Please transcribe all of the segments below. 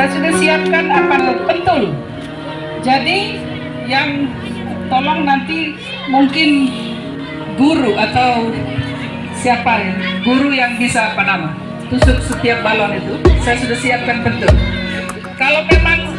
Saya sudah siapkan pentul. Jadi yang tolong nanti mungkin guru atau siapa ya, guru yang bisa tusuk setiap balon itu. Saya sudah siapkan pentul. Kalau memang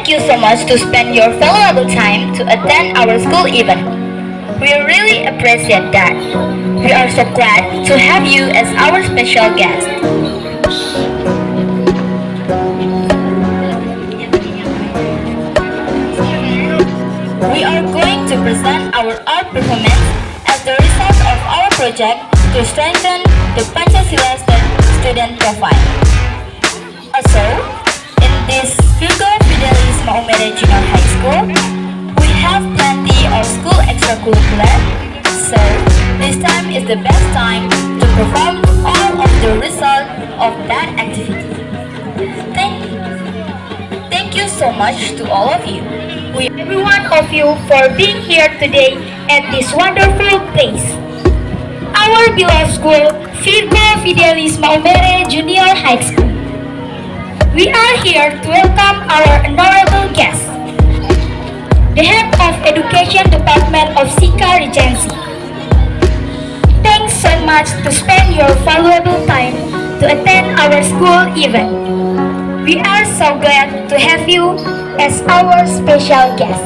Thank you so much to spend your valuable time to attend our school event. We really appreciate that. We are so glad to have you as our special guest. We are going to present our art performance as the result of our project to strengthen the Pancasila student profile. Also, in this Virgo Fidelis Maumere Junior High School, we have plenty of school extracurricular, so this time is the best time to perform all of the result of that activity. Thank you so much to all of you. Every one of you for being here today at this wonderful place. Our beloved school, Virgo Fidelis Maumere Junior High School. We are here to welcome our honorable guest, the Head of Education Department of Sika Regency. Thanks so much to spend your valuable time to attend our school event. We are so glad to have you as our special guest.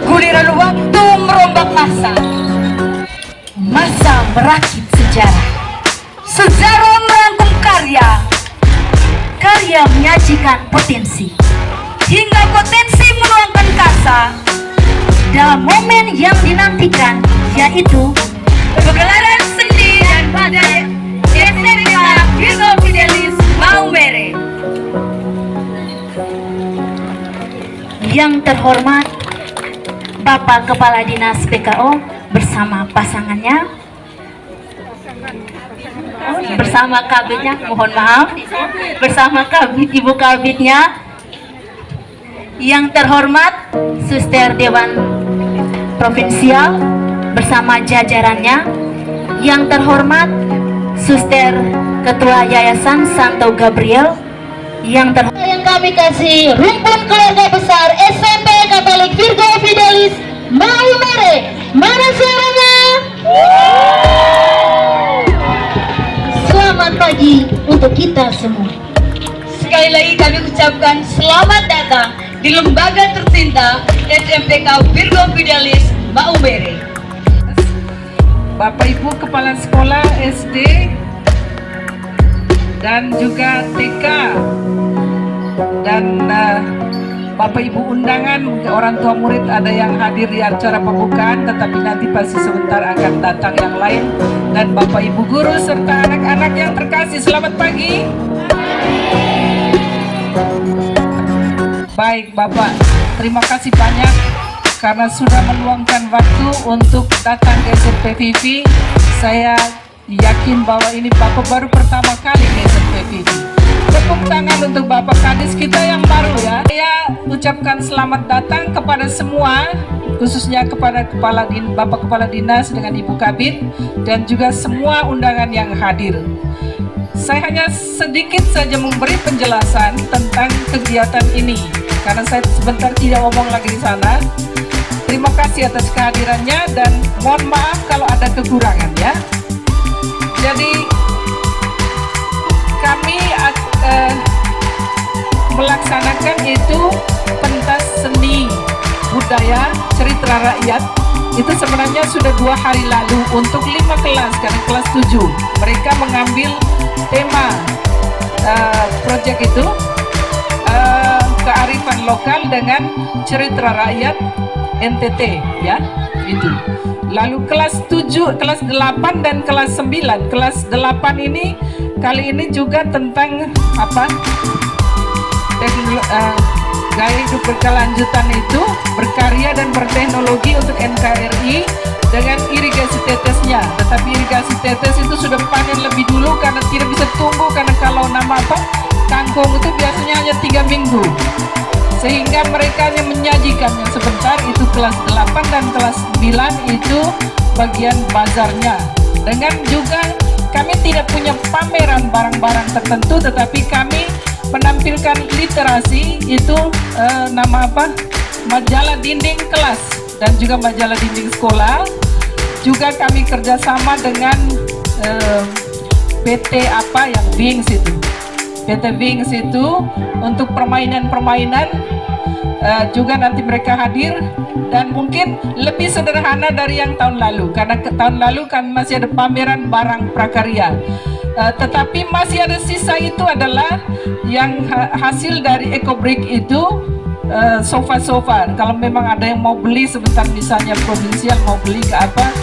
Guliran waktu merombak masa merakit sejarah, sejarah merangkum karya menyajikan potensi, hingga potensi menuangkan kasa dalam momen yang dinantikan, yaitu pegelaran seni dan badai SMK Virgo Fidelis Maumere. Yang terhormat Bapak Kepala Dinas PKO bersama pasangannya, bersama kabitnya, mohon maaf, bersama Ibu Kabitnya. Yang terhormat Suster Dewan Provinsial bersama jajarannya. Yang terhormat Suster Ketua Yayasan Santo Gabriel. Yang kami kasih rumpun keluarga besar SMP Katolik Virgo Fidelis Maumere. Mana suaranya? Selamat pagi untuk kita semua. Sekali lagi kami ucapkan selamat datang di lembaga tercinta SMPK Virgo Fidelis Maumere. Bapak Ibu Kepala Sekolah SD dan juga TK dan Bapak Ibu undangan, orang tua murid ada yang hadir di acara pembukaan, tetapi nanti pasti sebentar akan datang yang lain. Dan Bapak Ibu guru serta anak-anak yang terkasih, selamat pagi. Baik Bapak, terima kasih banyak karena sudah meluangkan waktu untuk datang ke SMP Vivi. Saya yakin bahwa ini Bapak baru pertama kali ke SMP Vivi. Tepuk tangan untuk Bapak Kadis kita yang baru ya. Saya ucapkan selamat datang kepada semua, khususnya kepada Bapak Kepala Dinas dengan Ibu Kabit dan juga semua undangan yang hadir. Saya hanya sedikit saja memberi penjelasan tentang kegiatan ini karena saya sebentar tidak ngomong lagi di sana. Terima kasih atas kehadirannya dan mohon maaf kalau ada kekurangan ya. Jadi kami melaksanakan itu pentas seni budaya cerita rakyat itu sebenarnya sudah 2 hari lalu untuk 5 kelas, karena kelas 7 mereka mengambil tema proyek itu kearifan lokal dengan cerita rakyat NTT ya itu. Lalu kelas 7, kelas 8 dan kelas 9. Kelas 8 ini kali ini juga tentang gaya hidup berkelanjutan itu berkarya dan berteknologi untuk NKRI dengan irigasi tetesnya. Tetapi irigasi tetes itu sudah panen lebih dulu karena tidak bisa tunggu, karena kalau kangkung itu biasanya hanya 3 minggu. Sehingga mereka hanya menyajikannya sebentar, itu kelas 8 dan kelas 9 itu bagian bazarnya. Dengan juga kami tidak punya pameran barang-barang tertentu, tetapi kami menampilkan literasi itu majalah dinding kelas dan juga majalah dinding sekolah. Juga kami kerjasama dengan PT yang Wings itu, PT Wings itu untuk permainan-permainan. Juga nanti mereka hadir dan mungkin lebih sederhana dari yang tahun lalu, karena tahun lalu kan masih ada pameran barang prakarya. Tetapi masih ada sisa, itu adalah yang hasil dari EcoBrick itu, sofa-sofa. Kalau memang ada yang mau beli sebentar, misalnya provinsial mau beli ke apa,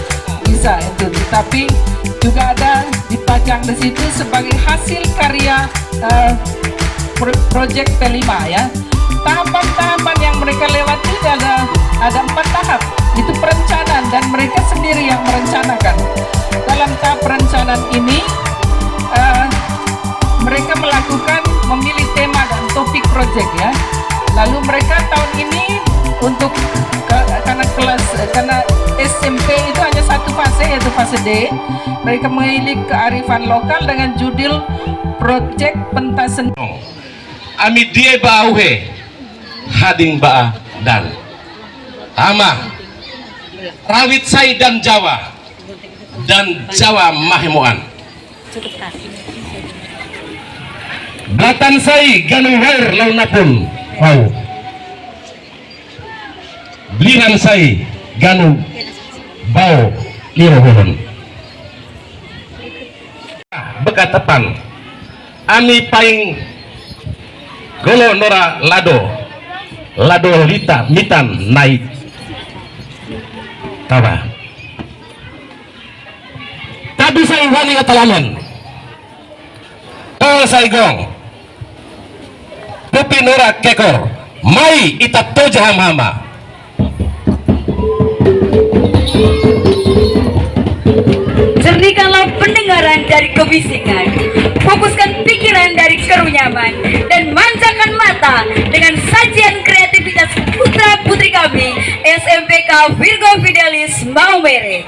bisa itu. Tetapi juga ada dipajang di situ sebagai hasil karya proyek P5 ya. Tahapan-tahapan yang mereka lewati ada 4 tahap. Itu perencanaan dan mereka sendiri yang merencanakan. Dalam tahap perencanaan ini mereka memilih tema dan topik proyek ya. Lalu mereka tahun ini untuk karena SMP itu hanya satu fase, yaitu fase D. Mereka memilih kearifan lokal dengan judul proyek pentasan. Ami die bauhe hading ba dan ama rawit sai dan Jawa mahemuan Batan sai ganuwer launapun wow bliran sai ganu bau lirohun bekatapan ami paing golo nora lado lita mitan naik tawa tabi saya wani katalamen tol saigong pupi nora kekor mai itap to jahamama Jernihkanlah pendengaran dari kebisingan, fokuskan pikiran dari kerunyaman, dan manjakan mata dengan sajian kreativitas putra-putri kami SMPK Virgo Fidelis Maumere.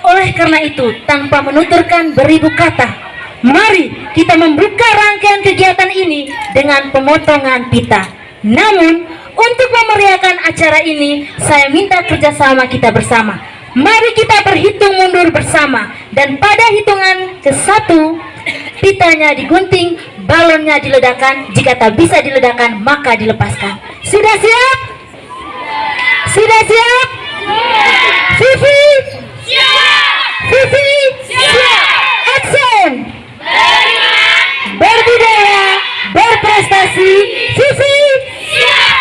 Oleh karena itu, tanpa menuturkan beribu kata, mari kita membuka rangkaian kegiatan ini dengan pemotongan pita. Namun, untuk memeriahkan acara ini, saya minta kerjasama kita bersama. Mari kita berhitung mundur bersama, dan pada hitungan ke-1 pitanya digunting, balonnya diledakkan. Jika tak bisa diledakkan, maka dilepaskan. Sudah siap? Sudah siap? Vivi? Siap! Vivi? Siap! Action! Berbudaya, berprestasi. Vivi? Siap!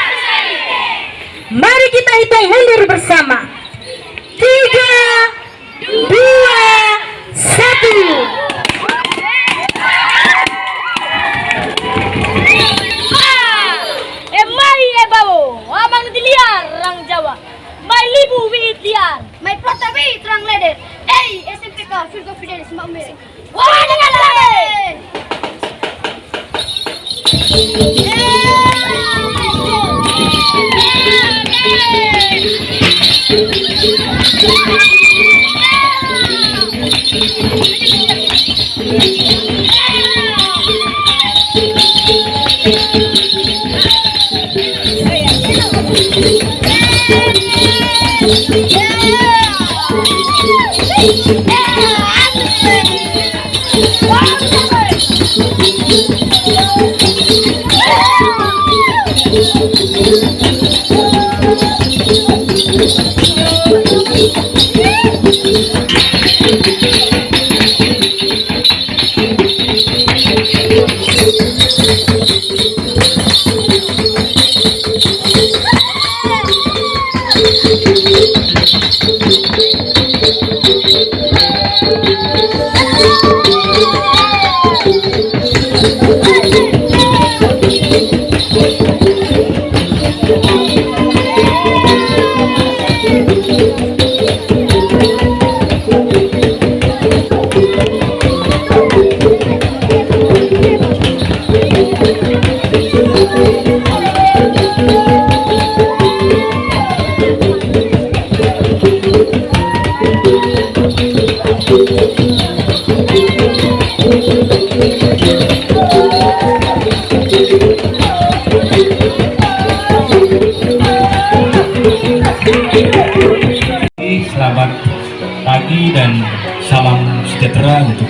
Mari kita hitung mundur bersama. 3, 2, 1. Mai babo, amang diliar rang Jawa. Mai libu wit liar. Mai protabi terang leder. SMPK Virgo Fidelis Maumere. Wah, dengan leder.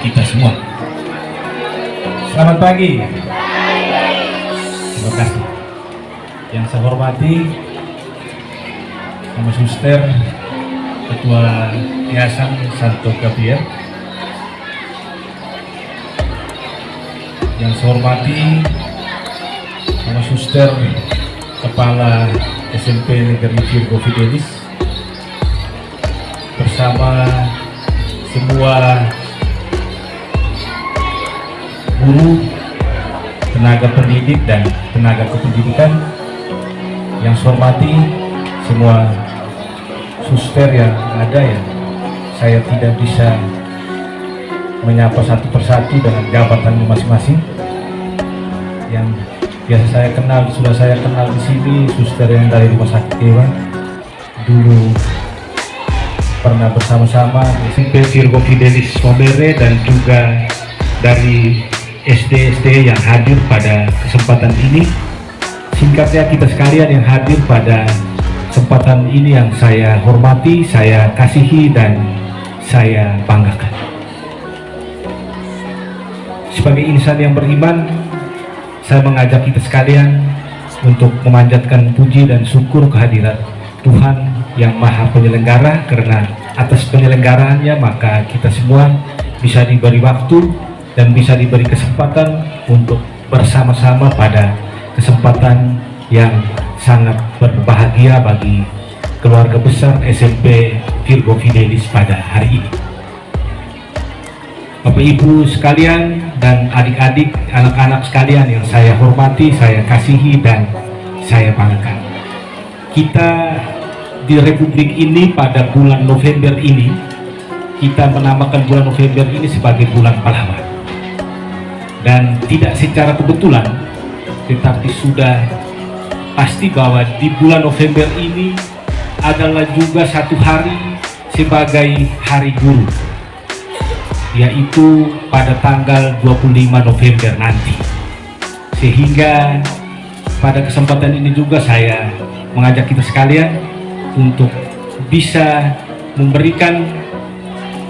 kita semua. Selamat pagi. Terima kasih. Yang saya hormati Mama Suster, Ketua Yayasan Santo Gabriel. Yang saya hormati Mama Suster, Kepala SMP Negeri Virgo Fidelis, bersama semua guru, tenaga pendidik dan tenaga kependidikan. Yang saya hormati semua suster yang ada, yang saya tidak bisa menyapa satu persatu dengan jabatan masing-masing. Yang biasa saya kenal, sudah saya kenal di sini, suster yang dari Rumah Sakit Dewan, dulu pernah bersama-sama di SMP Virgo Fidelis Maumere, dan juga dari SD-SD yang hadir pada kesempatan ini. Singkatnya, kita sekalian yang hadir pada kesempatan ini yang saya hormati, saya kasihi, dan saya banggakan. Sebagai insan yang beriman, saya mengajak kita sekalian untuk memanjatkan puji dan syukur kehadirat Tuhan yang Maha Penyelenggara, karena atas penyelenggaraannya maka kita semua bisa diberi waktu dan bisa diberi kesempatan untuk bersama-sama pada kesempatan yang sangat berbahagia bagi keluarga besar SMP Virgo Fidelis pada hari ini. Bapak Ibu sekalian dan adik-adik, anak-anak sekalian yang saya hormati, saya kasihi, dan saya banggakan. Kita di Republik ini pada bulan November ini, kita menamakan bulan November ini sebagai bulan pahlawan. Dan tidak secara kebetulan, tetapi sudah pasti bahwa di bulan November ini adalah juga satu hari sebagai Hari Guru, yaitu pada tanggal 25 November nanti. Sehingga pada kesempatan ini juga saya mengajak kita sekalian untuk bisa memberikan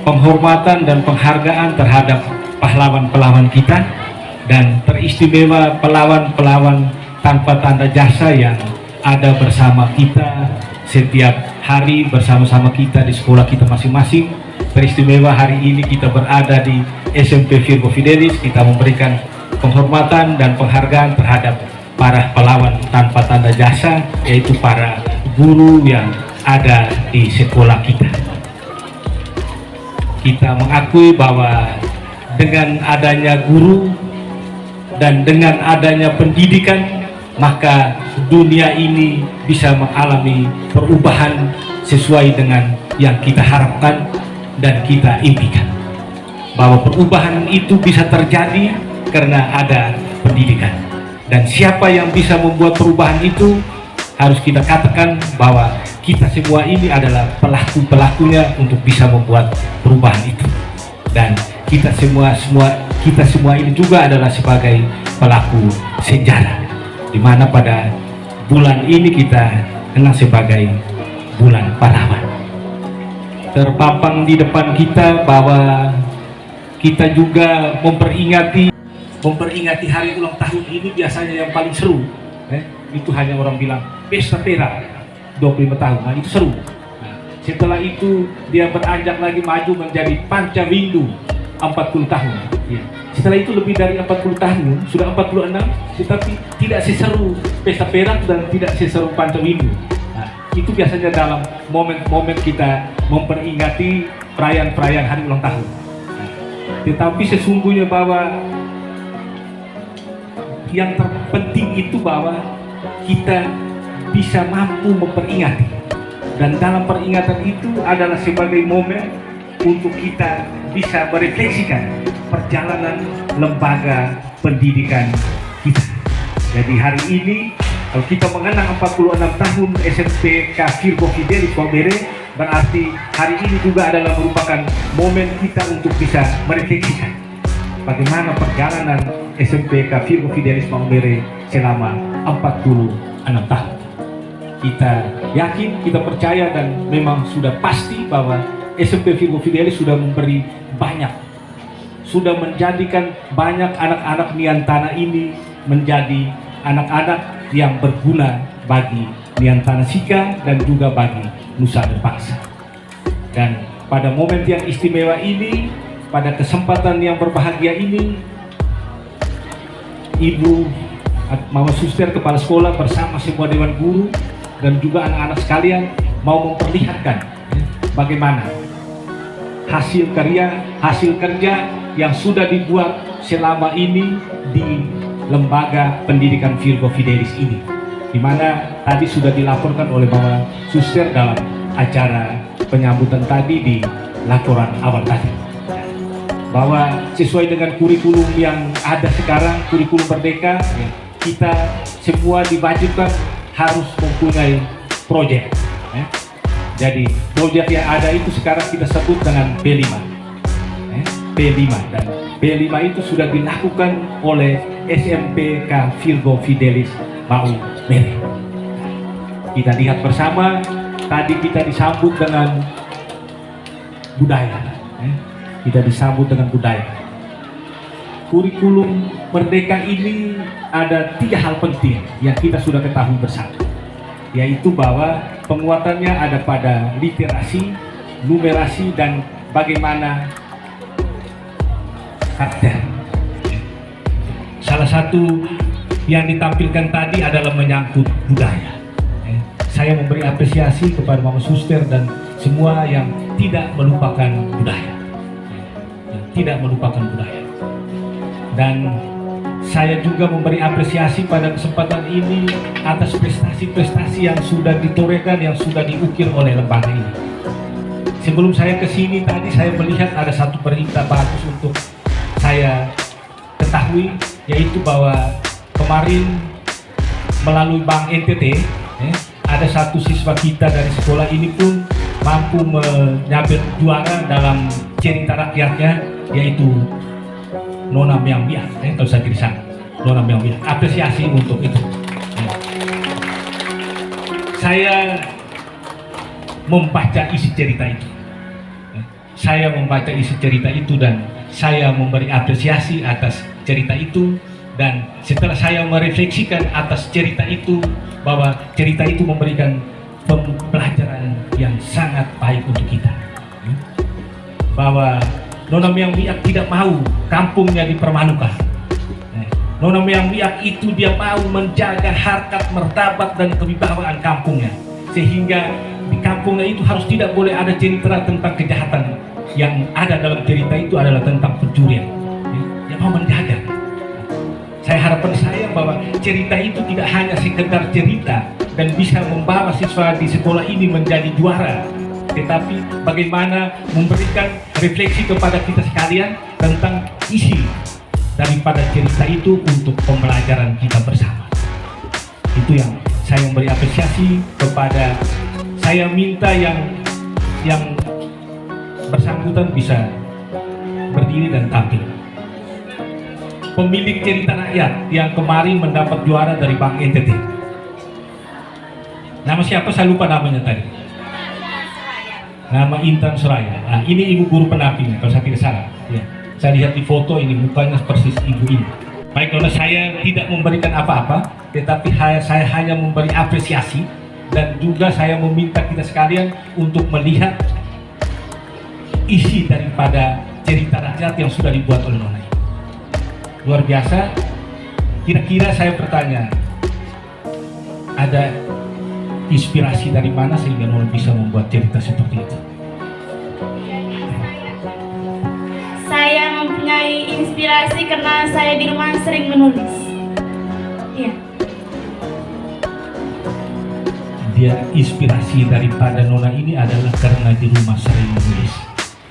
penghormatan dan penghargaan terhadap pahlawan-pahlawan kita, dan teristimewa pahlawan-pahlawan tanpa tanda jasa yang ada bersama kita setiap hari, bersama-sama kita di sekolah kita masing-masing. Teristimewa hari ini kita berada di SMP Virgo Fidelis, kita memberikan penghormatan dan penghargaan terhadap para pahlawan tanpa tanda jasa, yaitu para guru yang ada di sekolah kita. Kita mengakui bahwa dengan adanya guru dan dengan adanya pendidikan, maka dunia ini bisa mengalami perubahan sesuai dengan yang kita harapkan dan kita impikan. Bahwa perubahan itu bisa terjadi karena ada pendidikan. Dan siapa yang bisa membuat perubahan itu, harus kita katakan bahwa kita semua ini adalah pelaku-pelakunya untuk bisa membuat perubahan itu. Dan kita semua ini juga adalah sebagai pelaku sejarah, di mana pada bulan ini kita kenal sebagai bulan pahlawan. Terpampang di depan kita bahwa kita juga memperingati hari ulang tahun ini. Biasanya yang paling seru itu hanya orang bilang pesta perak 25 tahun, nah itu seru. Nah, setelah itu dia beranjak lagi maju menjadi Pancawindu 40 tahun ya. Setelah itu lebih dari 40 tahun, sudah 46, tetapi tidak seseru pesta perak dan tidak seseru Pancawindu. Nah, itu biasanya dalam momen-momen kita memperingati perayaan-perayaan hari ulang tahun. Nah, tetapi sesungguhnya bahwa yang terpenting itu bahwa kita bisa mampu memperingati, dan dalam peringatan itu adalah sebagai momen untuk kita bisa merefleksikan perjalanan lembaga pendidikan kita. Jadi hari ini kalau kita mengenang 46 tahun SMP Virgo Fidelis Maumere, berarti hari ini juga adalah merupakan momen kita untuk bisa merefleksikan bagaimana perjalanan SMP Virgo Fidelis Maumere selama 46 tahun. Kita yakin, kita percaya, dan memang sudah pasti bahwa SMP Virgo Fidelis sudah memberi banyak sudah menjadikan banyak anak-anak Niantana ini menjadi anak-anak yang berguna bagi Niantana Sika dan juga bagi nusa dan bangsa. Dan pada momen yang istimewa ini, pada kesempatan yang berbahagia ini, Ibu Mama Suster Kepala Sekolah bersama semua Dewan Guru dan juga anak-anak sekalian mau memperlihatkan bagaimana hasil kerja yang sudah dibuat selama ini di lembaga pendidikan Virgo Fidelis ini, di mana tadi sudah dilaporkan oleh Mama Suster dalam acara penyambutan tadi di laporan awal tadi, bahwa sesuai dengan kurikulum yang ada sekarang, kurikulum Merdeka, kita semua diwajibkan harus mempunyai proyek. Jadi proyek yang ada itu sekarang kita sebut dengan B5. B5 dan B5 itu sudah dilakukan oleh SMPK Virgo Fidelis Mau Mere. Kita lihat bersama, tadi kita disambut dengan budaya. Kita disambut dengan budaya. Kurikulum Merdeka ini ada 3 hal penting yang kita sudah ketahui bersama, yaitu bahwa penguatannya ada pada literasi, numerasi, dan bagaimana karakter. Salah satu yang ditampilkan tadi adalah menyangkut budaya. Saya memberi apresiasi kepada Mama Suster dan semua yang tidak melupakan budaya. Tidak melupakan budaya. Dan saya juga memberi apresiasi pada kesempatan ini atas prestasi-prestasi yang sudah ditorehkan, yang sudah diukir oleh lembaga ini. Sebelum saya ke sini tadi, saya melihat ada satu berita bagus untuk saya ketahui, yaitu bahwa kemarin melalui Bank NTT, ada satu siswa kita dari sekolah ini pun mampu menyabet juara dalam cerita rakyatnya, yaitu Nona Miang Biak. Kalau saya di sana, Nona Miang Biak. Apresiasi untuk itu. Saya membaca isi cerita itu. Saya membaca isi cerita itu dan saya memberi apresiasi atas cerita itu. Dan setelah saya merefleksikan atas cerita itu, bahwa cerita itu memberikan pembelajaran yang sangat baik untuk kita, bahwa Nona Miang Biak tidak mau kampungnya dipermalukan. Nona Miang Biak itu dia mau menjaga harkat, martabat, dan kewibawaan kampungnya, sehingga di kampungnya itu harus tidak boleh ada cerita tentang kejahatan. Yang ada dalam cerita itu adalah tentang pencurian. Dia mau menjaga. Saya harapan saya bahwa cerita itu tidak hanya sekedar cerita dan bisa membawa siswa di sekolah ini menjadi juara, tetapi bagaimana memberikan refleksi kepada kita sekalian tentang isi daripada cerita itu untuk pembelajaran kita bersama. Itu yang saya memberi apresiasi kepada, saya minta yang bersangkutan bisa berdiri dan tampil. Pemilik cerita rakyat yang kemarin mendapat juara dari Bank NTT. Nama siapa? Saya lupa namanya tadi. Nama Intan Suraya. Nah, ini ibu guru pendampingnya kalau saya tidak salah. Ya. Saya lihat di foto ini mukanya persis ibu ini. Baik, karena saya tidak memberikan apa-apa, tetapi saya hanya memberi apresiasi dan juga saya meminta kita sekalian untuk melihat isi daripada cerita rakyat yang sudah dibuat oleh Nona. Luar biasa. Kira-kira saya bertanya, ada inspirasi dari mana sehingga Nona bisa membuat cerita seperti itu? Saya mempunyai inspirasi karena saya di rumah sering menulis. Iya. Dia inspirasi daripada Nona ini adalah karena di rumah sering menulis.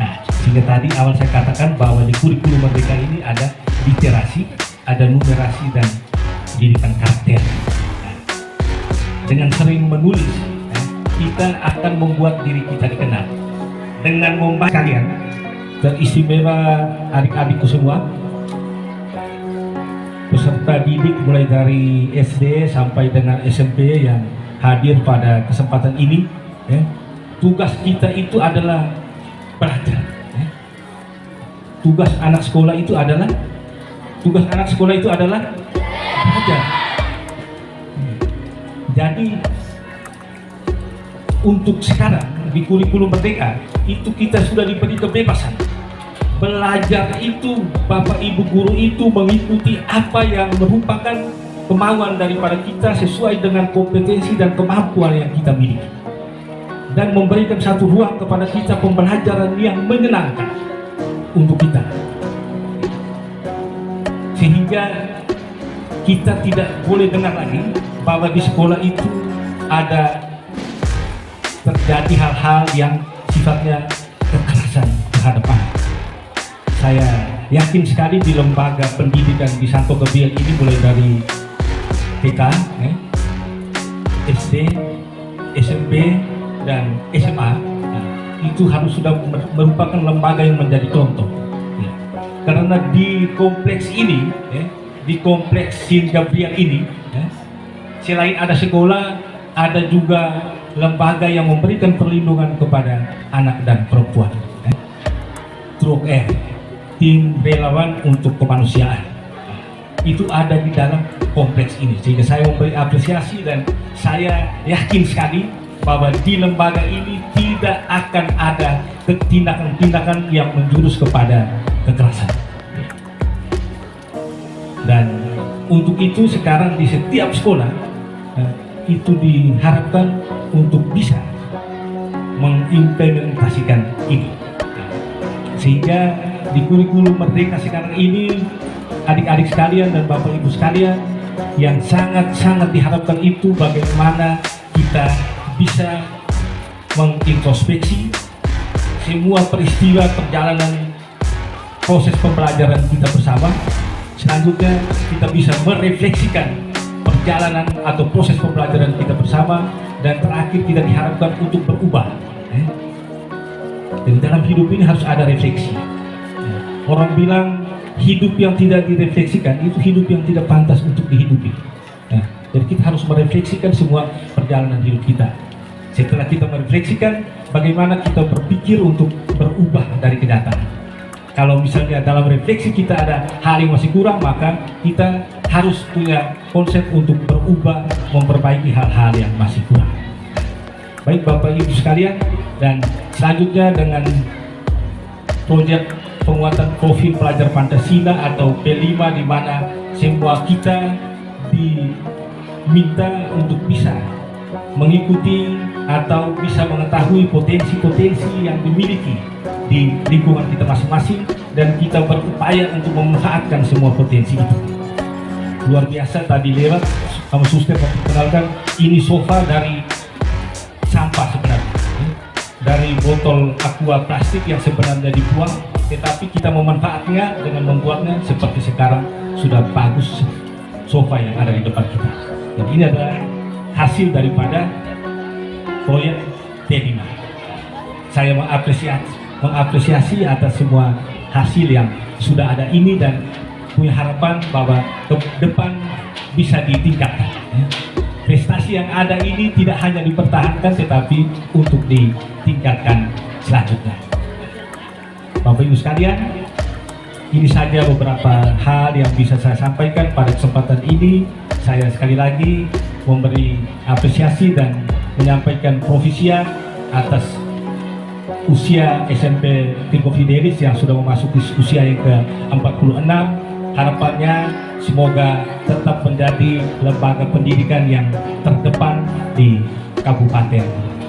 Nah, sehingga tadi awal saya katakan bahwa di kurikulum Merdeka ini ada literasi, ada numerasi, dan pendidikan karakter. Nah, dengan sering menulis, kita akan membuat diri kita dikenal. Dengan membaca kalian, teristimewa adik-adikku semua, peserta didik mulai dari SD sampai dengan SMP yang hadir pada kesempatan ini, tugas kita itu adalah belajar. tugas anak sekolah itu adalah belajar. Jadi untuk sekarang di kurikulum Merdeka itu kita sudah diberi kebebasan. Belajar itu, Bapak Ibu guru itu mengikuti apa yang merupakan kemauan daripada kita sesuai dengan kompetensi dan kemampuan yang kita miliki, dan memberikan satu ruang kepada kita pembelajaran yang menyenangkan untuk kita, sehingga kita tidak boleh dengar lagi bahwa di sekolah itu ada terjadi hal-hal yang sifatnya kekerasan terhadap anak. Saya yakin sekali di lembaga pendidikan di Santo Gabriel ini, mulai dari TK, SD, SMP, dan SMA, itu harus sudah merupakan lembaga yang menjadi contoh. Karena di kompleks ini, di kompleks Saint Gabriel ini, selain ada sekolah, ada juga lembaga yang memberikan perlindungan kepada anak dan perempuan. TROKR, Tim Relawan untuk Kemanusiaan, itu ada di dalam kompleks ini, sehingga saya memberi apresiasi dan saya yakin sekali bahwa di lembaga ini tidak akan ada tindakan-tindakan yang menjurus kepada kekerasan. Dan untuk itu sekarang di setiap sekolah itu diharapkan untuk bisa mengimplementasikan ini, sehingga di kurikulum Merdeka sekarang ini, adik-adik sekalian dan Bapak Ibu sekalian, yang sangat-sangat diharapkan itu bagaimana kita bisa mengintrospeksi semua peristiwa perjalanan proses pembelajaran kita bersama. Selanjutnya kita bisa merefleksikan perjalanan atau proses pembelajaran kita bersama, dan terakhir kita diharapkan untuk berubah. Jadi dalam hidup ini harus ada refleksi. Orang bilang hidup yang tidak direfleksikan itu hidup yang tidak pantas untuk dihidupi. Jadi kita harus merefleksikan semua perjalanan hidup kita. Setelah kita merefleksikan, bagaimana kita berpikir untuk berubah dari kenyataan. Kalau misalnya dalam refleksi kita ada hal yang masih kurang, maka kita harus punya konsep untuk berubah, memperbaiki hal-hal yang masih kurang. Baik Bapak Ibu sekalian, dan selanjutnya dengan proyek penguatan profil pelajar Pancasila atau P5, di mana semua kita diminta untuk bisa mengikuti atau bisa mengetahui potensi-potensi yang dimiliki di lingkungan kita masing-masing, dan kita berupaya untuk memanfaatkan semua potensi itu. Luar biasa tadi lewat sama suster memperkenalkan, ini sofa dari sampah sebenarnya, dari botol aqua plastik yang sebenarnya dibuang, tetapi kita memanfaatnya dengan membuatnya seperti sekarang sudah bagus sofa yang ada di depan kita. Dan ini adalah hasil daripada proyek T5. Saya mengapresiasi atas semua hasil yang sudah ada ini, dan punya harapan bahwa ke depan bisa ditingkatkan. Prestasi yang ada ini tidak hanya dipertahankan, tetapi untuk ditingkatkan selanjutnya. Bapak Ibu sekalian, ini saja beberapa hal yang bisa saya sampaikan pada kesempatan ini. Saya sekali lagi memberi apresiasi dan menyampaikan profisia atas usia SMP Virgo Fidelis yang sudah memasuki usia yang ke-46. Harapannya semoga tetap menjadi lembaga pendidikan yang terdepan di kabupaten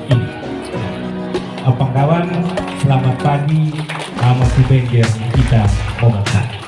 ini. Abang kawan, selamat pagi. Nama Bengger kita Mogakan.